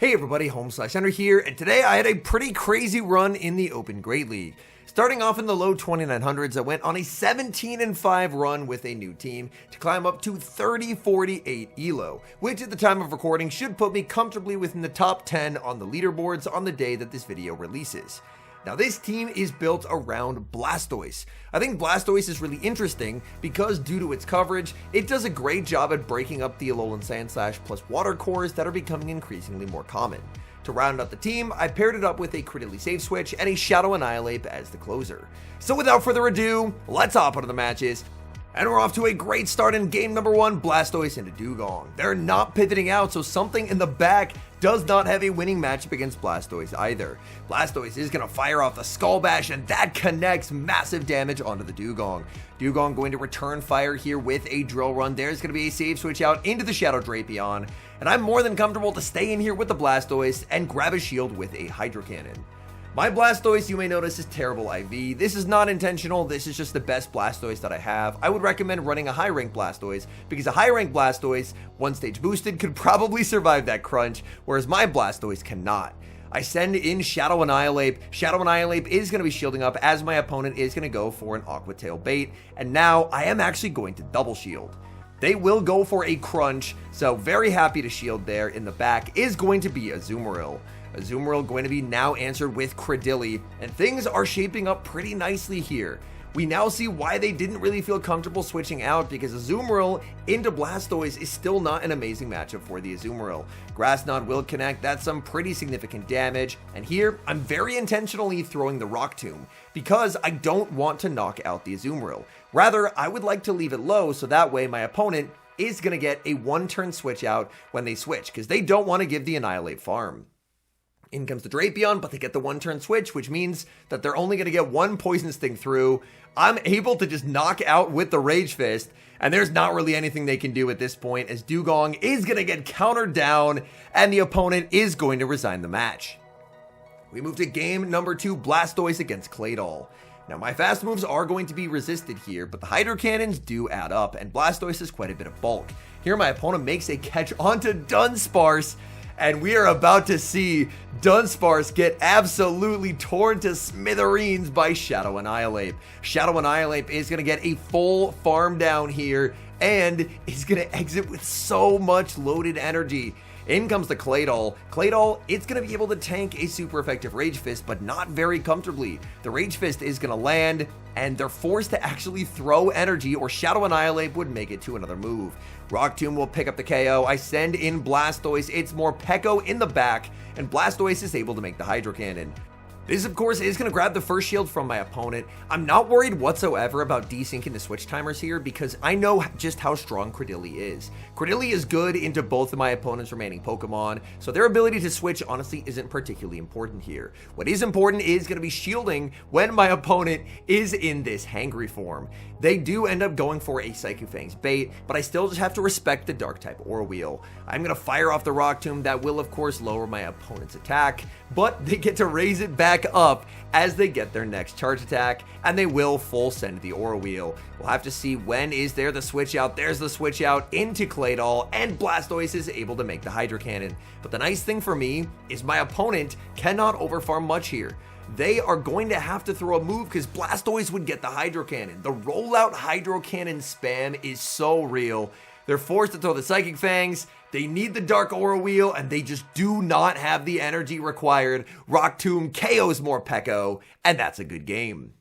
Hey everybody, HomeSliceHenry here, and today I had a pretty crazy run in the Open Great League. Starting off in the low 2900s, I went on a 17-5 run with a new team to climb up to 3048 ELO, which at the time of recording should put me comfortably within the top 10 on the leaderboards on the day that this video releases. Now this team is built around Blastoise. I think Blastoise is really interesting because due to its coverage, it does a great job at breaking up the Alolan Sandslash plus water cores that are becoming increasingly more common. To round out the team, I paired it up with a critically safe switch and a Shadow Annihilate as the closer. So without further ado, let's hop into the matches. And we're off to a great start in game number 1, Blastoise into Dewgong. They're not pivoting out, so something in the back does not have a winning matchup against Blastoise either. Blastoise is going to fire off the Skull Bash, and that connects massive damage onto the Dewgong. Dewgong going to return fire here with a Drill Run. There's going to be a save switch out into the Shadow Drapion, and I'm more than comfortable to stay in here with the Blastoise and grab a shield with a Hydro Cannon. My Blastoise, you may notice, is terrible IV. This is not intentional, this is just the best Blastoise that I have. I would recommend running a high rank Blastoise because a high rank Blastoise, one stage boosted, could probably survive that crunch, whereas my Blastoise cannot. I send in Shadow Annihilate. Shadow Annihilate is going to be shielding up as my opponent is going to go for an Aqua Tail bait, and now I am actually going to double shield. They will go for a crunch, so very happy to shield there. In the back is going to be a Azumarill. Azumarill going to be now answered with Credilli, and things are shaping up pretty nicely here. We now see why they didn't really feel comfortable switching out, because Azumarill into Blastoise is still not an amazing matchup for the Azumarill. Grass Knot will connect, that's some pretty significant damage, and here I'm very intentionally throwing the Rock Tomb, because I don't want to knock out the Azumarill. Rather, I would like to leave it low so that way my opponent is going to get a one-turn switch out when they switch, because they don't want to give the Annihilate farm. In comes the Drapion, but they get the one-turn switch, which means that they're only going to get one Poison Sting through. I'm able to just knock out with the Rage Fist, and there's not really anything they can do at this point, as Dewgong is going to get countered down, and the opponent is going to resign the match. We move to game number 2, Blastoise against Claydol. Now, my fast moves are going to be resisted here, but the Hydro Cannons do add up, and Blastoise has quite a bit of bulk. Here, my opponent makes a catch onto Dunsparce, and we are about to see Dunsparce get absolutely torn to smithereens by Shadow Annihilate. Shadow Annihilate is going to get a full farm down here, and is going to exit with so much loaded energy. In comes the Claydol. Claydol, it's going to be able to tank a super effective Rage Fist, but not very comfortably. The Rage Fist is going to land, and they're forced to actually throw energy, or Shadow Annihilate would make it to another move. Rock Tomb will pick up the KO. I send in Blastoise. It's more Peko in the back, and Blastoise is able to make the Hydro Cannon. This, of course, is going to grab the first shield from my opponent. I'm not worried whatsoever about desyncing the switch timers here because I know just how strong Credilli is. Credilli is good into both of my opponent's remaining Pokemon, so their ability to switch honestly isn't particularly important here. What is important is going to be shielding when my opponent is in this hangry form. They do end up going for a Psychic Fangs bait, but I still just have to respect the Dark-type Aura Wheel. I'm going to fire off the Rock Tomb. That will, of course, lower my opponent's attack, but they get to raise it back up as they get their next charge attack, and they will full send the Aura Wheel. We'll have to see when is there the switch out. There's the switch out into Claydol, and Blastoise is able to make the Hydro Cannon. But the nice thing for me is my opponent cannot overfarm much here. They are going to have to throw a move because Blastoise would get the Hydro Cannon. The rollout Hydro Cannon spam is so real. They're forced to throw the Psychic Fangs, they need the Dark Aura Wheel, and they just do not have the energy required. Rock Tomb KOs more Peko, and that's a good game.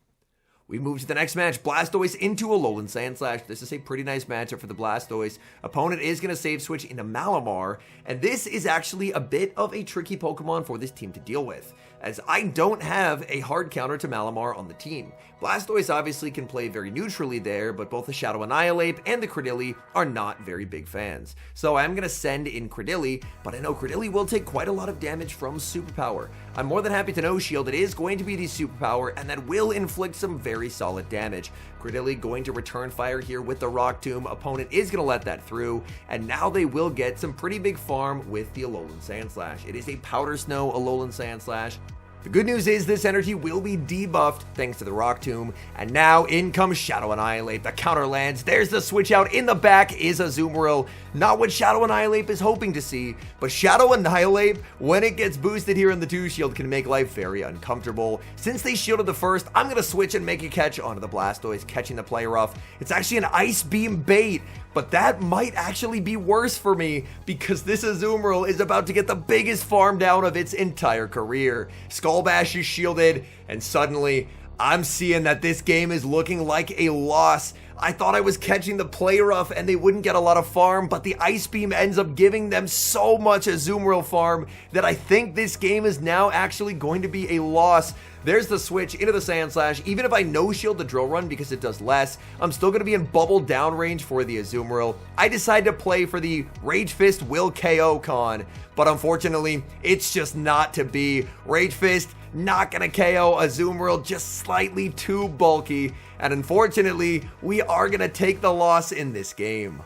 We move to the next match, Blastoise into Alolan Sandslash. This is a pretty nice matchup for the Blastoise. Opponent is going to save switch into Malamar, and this is actually a bit of a tricky Pokemon for this team to deal with, as I don't have a hard counter to Malamar on the team. Blastoise obviously can play very neutrally there, but both the Shadow Annihilate and the Credilli are not very big fans. So I'm going to send in Credilli, but I know Credilli will take quite a lot of damage from Superpower. I'm more than happy to know Shield it is going to be the Superpower, and that will inflict some very solid damage. Credilli going to return fire here with the Rock Tomb. Opponent is going to let that through, and now they will get some pretty big farm with the Alolan Sandslash. It is a Powder Snow Alolan Sandslash. The good news is this energy will be debuffed thanks to the Rock Tomb, and now in comes Shadow Annihilate. The counter lands, there's the switch out, in the back is Azumarill. Not what Shadow Annihilate is hoping to see, but Shadow Annihilate, when it gets boosted here in the 2-shield, can make life very uncomfortable. Since they shielded the first, I'm going to switch and make a catch onto the Blastoise, catching the play rough. It's actually an Ice Beam bait, but that might actually be worse for me because this Azumarill is about to get the biggest farm down of its entire career. Skull Bash is shielded, and suddenly I'm seeing that this game is looking like a loss. I thought I was catching the play rough and they wouldn't get a lot of farm, but the Ice Beam ends up giving them so much Azumarill farm that I think this game is now actually going to be a loss. There's the switch into the Sand Slash. Even if I no-shield the Drill Run because it does less, I'm still going to be in bubble down range for the Azumarill. I decide to play for the Rage Fist will KO con, but unfortunately, it's just not to be. Rage Fist not going to KO Azumarill, just slightly too bulky, and unfortunately, we are going to take the loss in this game.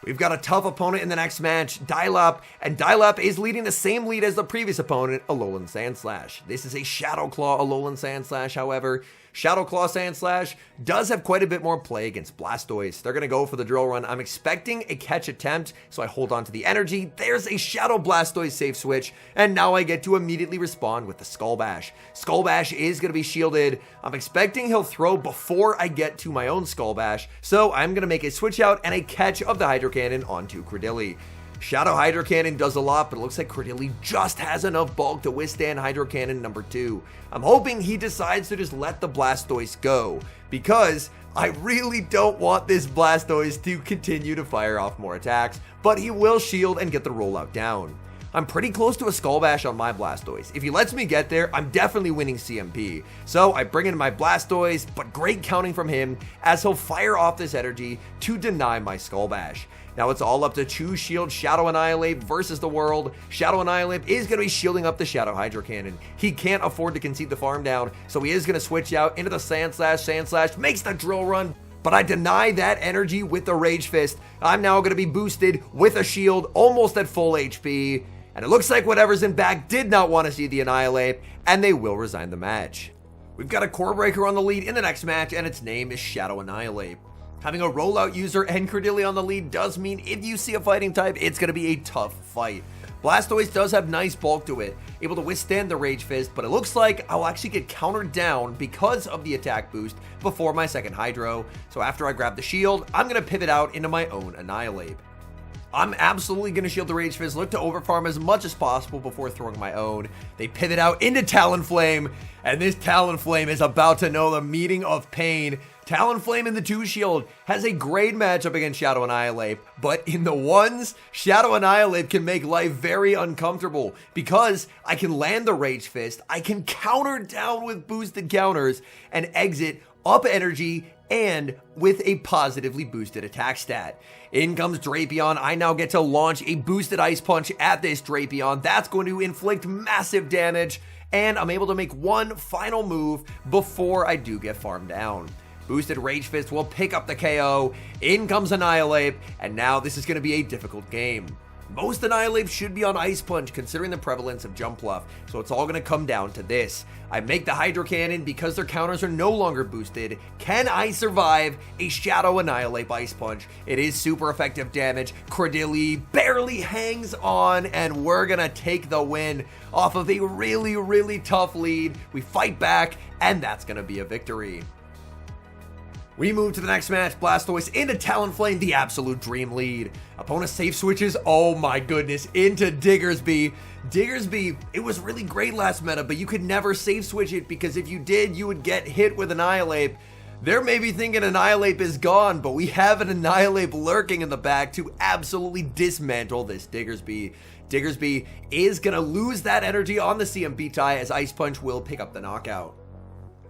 We've got a tough opponent in the next match, Dilop, and Dilop is leading the same lead as the previous opponent, Alolan Sandslash. This is a Shadow Claw Alolan Sandslash, however. Shadow Claw Sandslash does have quite a bit more play against Blastoise. They're going to go for the Drill Run. I'm expecting a catch attempt, so I hold on to the energy. There's a Shadow Blastoise safe switch, and now I get to immediately respond with the Skull Bash. Skull Bash is going to be shielded. I'm expecting he'll throw before I get to my own Skull Bash, so I'm going to make a switch out and a catch of the Hydro Cannon onto Credilli. Shadow Hydro Cannon does a lot, but it looks like Credilli just has enough bulk to withstand Hydro Cannon number 2. I'm hoping he decides to just let the Blastoise go, because I really don't want this Blastoise to continue to fire off more attacks, but he will shield and get the rollout down. I'm pretty close to a Skull Bash on my Blastoise. If he lets me get there, I'm definitely winning CMP. So I bring in my Blastoise, but great counting from him as he'll fire off this energy to deny my Skull Bash. Now it's all up to 2-shield Shadow Annihilate versus the world. Shadow Annihilate is going to be shielding up the Shadow Hydro Cannon. He can't afford to concede the farm down, so he is going to switch out into the Sand Slash. Sand Slash makes the Drill Run, but I deny that energy with the Rage Fist. I'm now going to be boosted with a shield, almost at full HP, and it looks like whatever's in back did not want to see the Annihilate, and they will resign the match. We've got a Core Breaker on the lead in the next match, and its name is Shadow Annihilate. Having a rollout user and Credilli on the lead does mean if you see a fighting type, it's going to be a tough fight. Blastoise does have nice bulk to it, able to withstand the Rage Fist, but it looks like I'll actually get countered down because of the attack boost before my second Hydro. So after I grab the shield, I'm going to pivot out into my own Annihilate. I'm absolutely going to shield the Rage Fist, look to overfarm as much as possible before throwing my own. They pivot out into Talonflame, and this Talonflame is about to know the meaning of pain. Talonflame in the 2-shield has a great matchup against Shadow Annihilate, but in the 1s, Shadow Annihilate can make life very uncomfortable because I can land the Rage Fist, I can counter down with boosted counters, and exit up energy and with a positively boosted attack stat. In comes Drapion. I now get to launch a boosted Ice Punch at this Drapion. That's going to inflict massive damage, and I'm able to make one final move before I do get farmed down. Boosted Rage Fist will pick up the KO. In comes Annihilate, and now this is going to be a difficult game. Most Annihilate should be on Ice Punch considering the prevalence of Jump Bluff, so it's all going to come down to this. I make the Hydro Cannon because their counters are no longer boosted. Can I survive a Shadow Annihilate Ice Punch? It is super effective damage. Credilli barely hangs on, and we're going to take the win off of a really, really tough lead. We fight back, and that's going to be a victory. We move to the next match, Blastoise into Talonflame, the absolute dream lead. Opponent safe switches, oh my goodness, into Diggersby. Diggersby, it was really great last meta, but you could never safe switch it because if you did, you would get hit with Annihilate. They're maybe thinking Annihilate is gone, but we have an Annihilate lurking in the back to absolutely dismantle this Diggersby. Diggersby is going to lose that energy on the CMP tie as Ice Punch will pick up the knockout.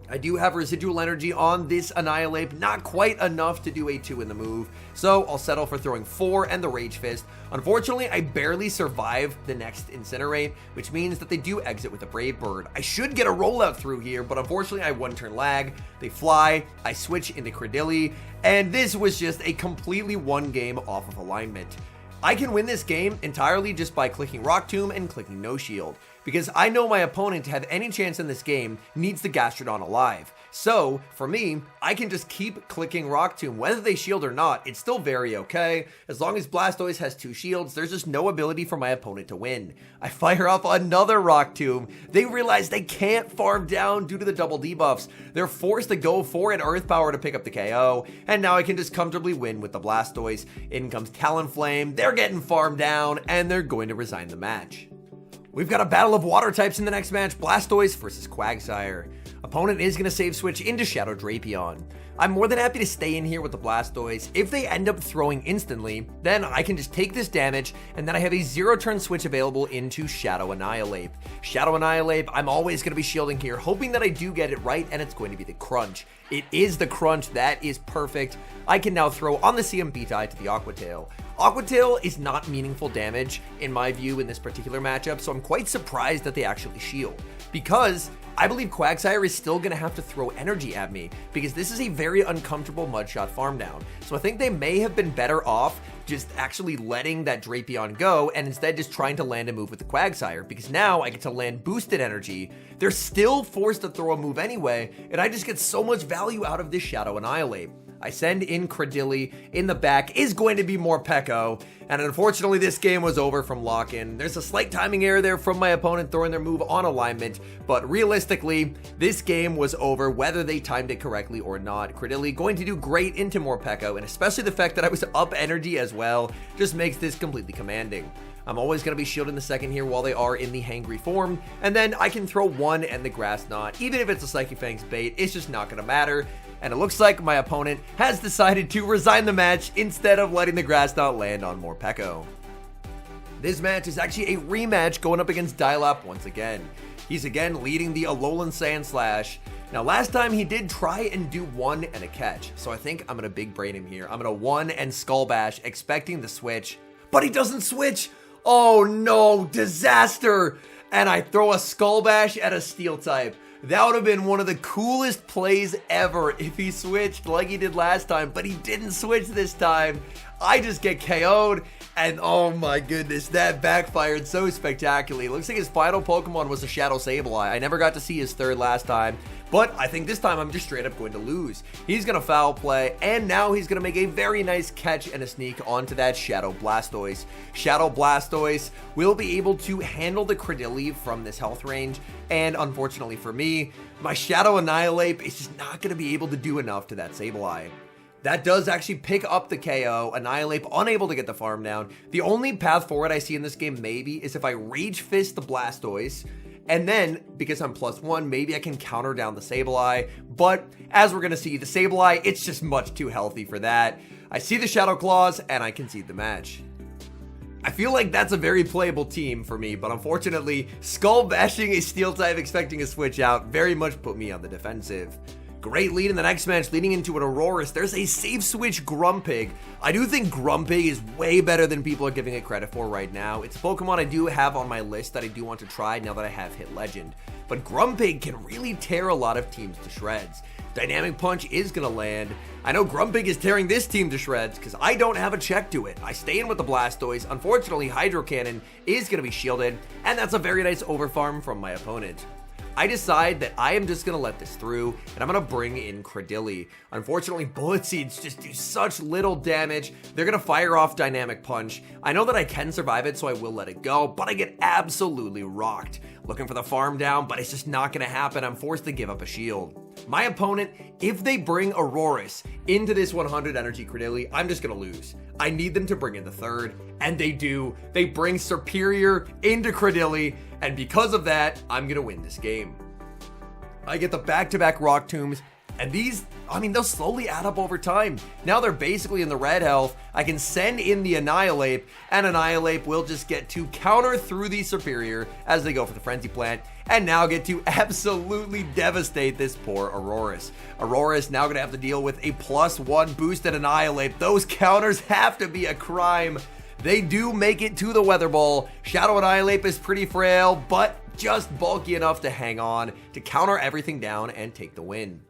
I do have residual energy on this Annihilate, not quite enough to do a 2 in the move, so I'll settle for throwing 4 and the Rage Fist. Unfortunately, I barely survive the next Incinerate, which means that they do exit with a Brave Bird. I should get a rollout through here, but unfortunately I 1-turn lag. They fly, I switch into Credilli, and this was just a completely one game off of alignment. I can win this game entirely just by clicking Rock Tomb and clicking No Shield. because I know my opponent to have any chance in this game needs the Gastrodon alive. So, for me, I can just keep clicking Rock Tomb. Whether they shield or not, it's still very okay. As long as Blastoise has 2 shields, there's just no ability for my opponent to win. I fire off another Rock Tomb. They realize they can't farm down due to the double debuffs. They're forced to go for an Earth Power to pick up the KO, and now I can just comfortably win with the Blastoise. In comes Talonflame, they're getting farmed down, and they're going to resign the match. We've got a battle of water types in the next match, Blastoise versus Quagsire. Opponent is going to save switch into Shadow Drapion. I'm more than happy to stay in here with the Blastoise. If they end up throwing instantly, then I can just take this damage, and then I have a 0-turn switch available into Shadow Annihilate. Shadow Annihilate, I'm always going to be shielding here, hoping that I do get it right, and it's going to be the Crunch. It is the Crunch, that is perfect. I can now throw on the CMB tie to the Aqua Tail. Aqua Tail is not meaningful damage, in my view, in this particular matchup, so I'm quite surprised that they actually shield. Because I believe Quagsire is still going to have to throw energy at me, because this is a very uncomfortable Mudshot farm down. So I think they may have been better off just actually letting that Drapion go, and instead just trying to land a move with the Quagsire, because now I get to land boosted energy. They're still forced to throw a move anyway, and I just get so much value out of this Shadow Annihilate. I send in Credilli, in the back is going to be more Pekko, and unfortunately this game was over from lock-in. There's a slight timing error there from my opponent throwing their move on alignment, but realistically, this game was over whether they timed it correctly or not. Credilli going to do great into more Pekko, and especially the fact that I was up energy as well just makes this completely commanding. I'm always going to be shielding the second here while they are in the hangry form, and then I can throw one and the Grass Knot. Even if it's a Psychic Fangs bait, it's just not going to matter. And it looks like my opponent has decided to resign the match instead of letting the Grass Knot land on more Pekko. This match is actually a rematch going up against Dialap once again. He's again leading the Alolan Sandslash. Now last time he did try and do one and a catch, so I think I'm going to big brain him here. I'm going to one and Skull Bash expecting the switch, but he doesn't switch. Oh no, disaster! And I throw a Skull Bash at a Steel type. That would have been one of the coolest plays ever if he switched like he did last time, but he didn't switch this time. I just get KO'd, and oh my goodness, that backfired so spectacularly. It looks like his final Pokemon was a Shadow Sableye. I never got to see his third last time, but I think this time I'm just straight up going to lose. He's going to foul play, and now he's going to make a very nice catch and a sneak onto that Shadow Blastoise. Shadow Blastoise will be able to handle the Credilli from this health range, and unfortunately for me, my Shadow Annihilate is just not going to be able to do enough to that Sableye. That does actually pick up the KO, Annihilate unable to get the farm down. The only path forward I see in this game maybe is if I Rage Fist the Blastoise, and then, because I'm +1, maybe I can counter down the Sableye, but as we're going to see, the Sableye, it's just much too healthy for that. I see the Shadow Claws, and I concede the match. I feel like that's a very playable team for me, but unfortunately, Skull Bashing a Steel type expecting a switch out very much put me on the defensive. Great lead in the next match, leading into an Aurorus. There's a safe switch Grumpig. I do think Grumpig is way better than people are giving it credit for right now. It's a Pokemon I do have on my list that I do want to try now that I have hit Legend. But Grumpig can really tear a lot of teams to shreds. Dynamic Punch is going to land. I know Grumpig is tearing this team to shreds because I don't have a check to it. I stay in with the Blastoise. Unfortunately, Hydro Cannon is going to be shielded, and that's a very nice overfarm from my opponent. I decide that I am just going to let this through, and I'm going to bring in Credilli. Unfortunately, Bullet Seeds just do such little damage. They're going to fire off Dynamic Punch. I know that I can survive it, so I will let it go, but I get absolutely rocked. Looking for the farm down, but it's just not going to happen. I'm forced to give up a shield. My opponent, if they bring Aurorus into this 100 energy Credilli, I'm just going to lose. I need them to bring in the third, and they do. They bring Superior into Credilli, and because of that, I'm going to win this game. I get the back-to-back Rock Tombs, and these, they'll slowly add up over time. Now they're basically in the red health. I can send in the Annihilate, and Annihilate will just get to counter through the Superior as they go for the Frenzy Plant, and now get to absolutely devastate this poor Aurorus. Aurorus now going to have to deal with a +1 boosted Annihilate. Those counters have to be a crime. They do make it to the Weather Ball. Shadow Annihilate is pretty frail, but just bulky enough to hang on, to counter everything down and take the win.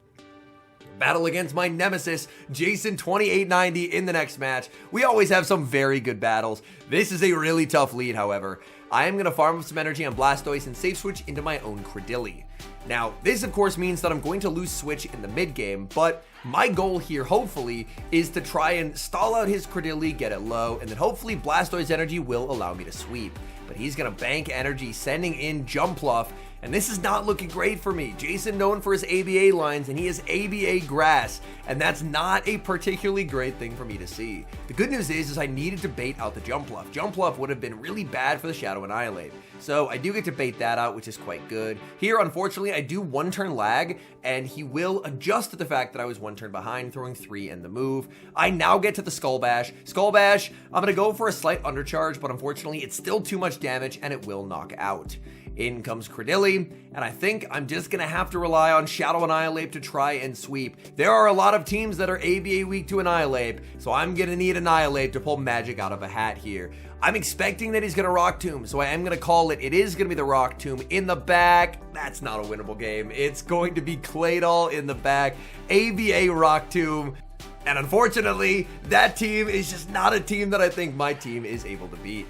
Battle against my nemesis, Jason 2890 in the next match. We always have some very good battles. This is a really tough lead, however. I am going to farm up some energy on Blastoise and safe switch into my own Credilli. Now, this of course means that I'm going to lose switch in the mid game, but my goal here, hopefully, is to try and stall out his Credilli, get it low, and then hopefully Blastoise energy will allow me to sweep. But he's going to bank energy, sending in Jumpluff, and this is not looking great for me. Jason known for his ABA lines, and he has ABA grass, and that's not a particularly great thing for me to see. The good news is I needed to bait out the Jumpluff. Jumpluff would have been really bad for the Shadow Annihilate. So I do get to bait that out, which is quite good. Here, unfortunately, I do one turn lag, and he will adjust to the fact that I was one turn behind, throwing 3 in the move. I now get to the Skull Bash. Skull Bash, I'm going to go for a slight undercharge, but unfortunately, it's still too much damage, and it will knock out. In comes Credilli, and I think I'm just going to have to rely on Shadow Annihilate to try and sweep. There are a lot of teams that are ABA weak to Annihilate, so I'm going to need Annihilate to pull magic out of a hat here. I'm expecting that he's going to Rock Tomb, so I am going to call it. It is going to be the Rock Tomb in the back. That's not a winnable game. It's going to be Claydol in the back, ABA Rock Tomb. And unfortunately, that team is just not a team that I think my team is able to beat.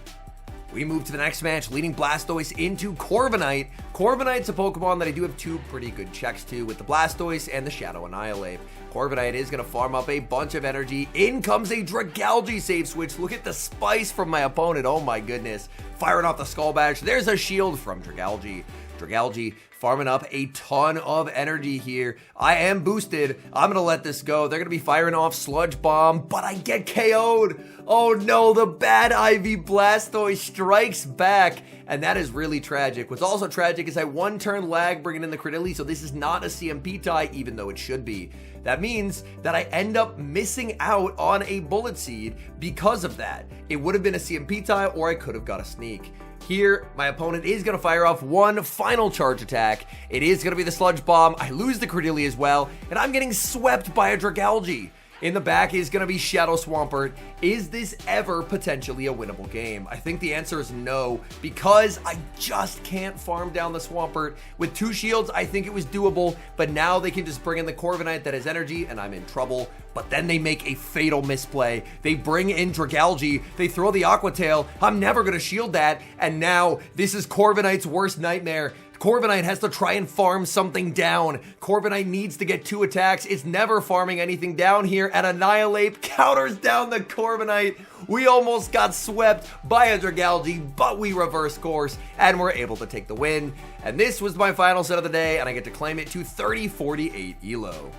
We move to the next match, leading Blastoise into Corviknight. Corviknight's a Pokemon that I do have 2 pretty good checks to, with the Blastoise and the Shadow Annihilate. Corviknight is going to farm up a bunch of energy. In comes a Dragalge save switch. Look at the spice from my opponent. Oh my goodness. Firing off the Skull Bash. There's a shield from Dragalge. Dragalge farming up a ton of energy here. I am boosted. I'm going to let this go. They're going to be firing off Sludge Bomb, but I get KO'd. Oh no, the bad IV Blastoise strikes back, and that is really tragic. What's also tragic is I one turn lag bringing in the Credilli, so this is not a CMP tie, even though it should be. That means that I end up missing out on a Bullet Seed because of that. It would have been a CMP tie, or I could have got a sneak. Here, my opponent is going to fire off one final charge attack. It is going to be the Sludge Bomb. I lose the Credilli as well, and I'm getting swept by a Dragalge. In the back is going to be Shadow Swampert. Is this ever potentially a winnable game? I think the answer is no, because I just can't farm down the Swampert. With 2 shields, I think it was doable, but now they can just bring in the Corviknight that has energy, and I'm in trouble. But then they make a fatal misplay. They bring in Dragalge, they throw the Aqua Tail. I'm never going to shield that, and now this is Corviknight's worst nightmare. Corviknight has to try and farm something down. Corviknight needs to get 2 attacks. It's never farming anything down here, and Annihilate counters down the Corviknight. We almost got swept by a Dragalge, but we reverse course, and we're able to take the win. And this was my final set of the day, and I get to claim it to 30-48 ELO.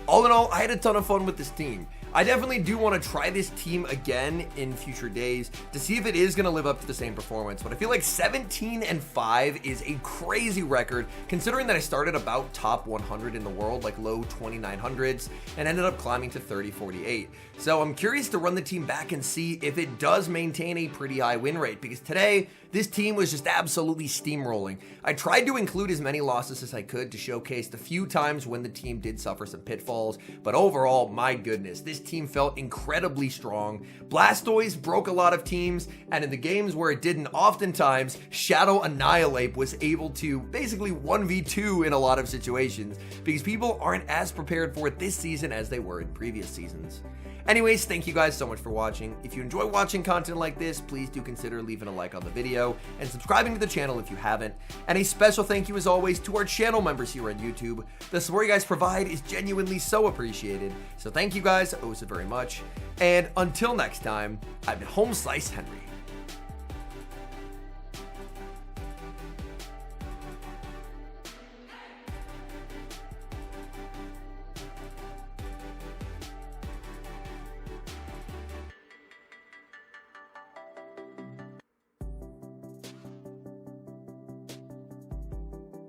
All in all, I had a ton of fun with this team. I definitely do want to try this team again in future days to see if it is going to live up to the same performance, but I feel like 17-5 is a crazy record considering that I started about top 100 in the world, like low 2900s, and ended up climbing to 30-48. So I'm curious to run the team back and see if it does maintain a pretty high win rate, because today this team was just absolutely steamrolling. I tried to include as many losses as I could to showcase the few times when the team did suffer some pitfalls, but overall, my goodness, this team felt incredibly strong. Blastoise broke a lot of teams, and in the games where it didn't, oftentimes Shadow Annihilate was able to basically 1v2 in a lot of situations, because people aren't as prepared for it this season as they were in previous seasons. Anyways, thank you guys so much for watching. If you enjoy watching content like this, please do consider leaving a like on the video and subscribing to the channel if you haven't. And a special thank you as always to our channel members here on YouTube. The support you guys provide is genuinely so appreciated. So thank you guys so very much. And until next time, I've been HomeSliceHenry.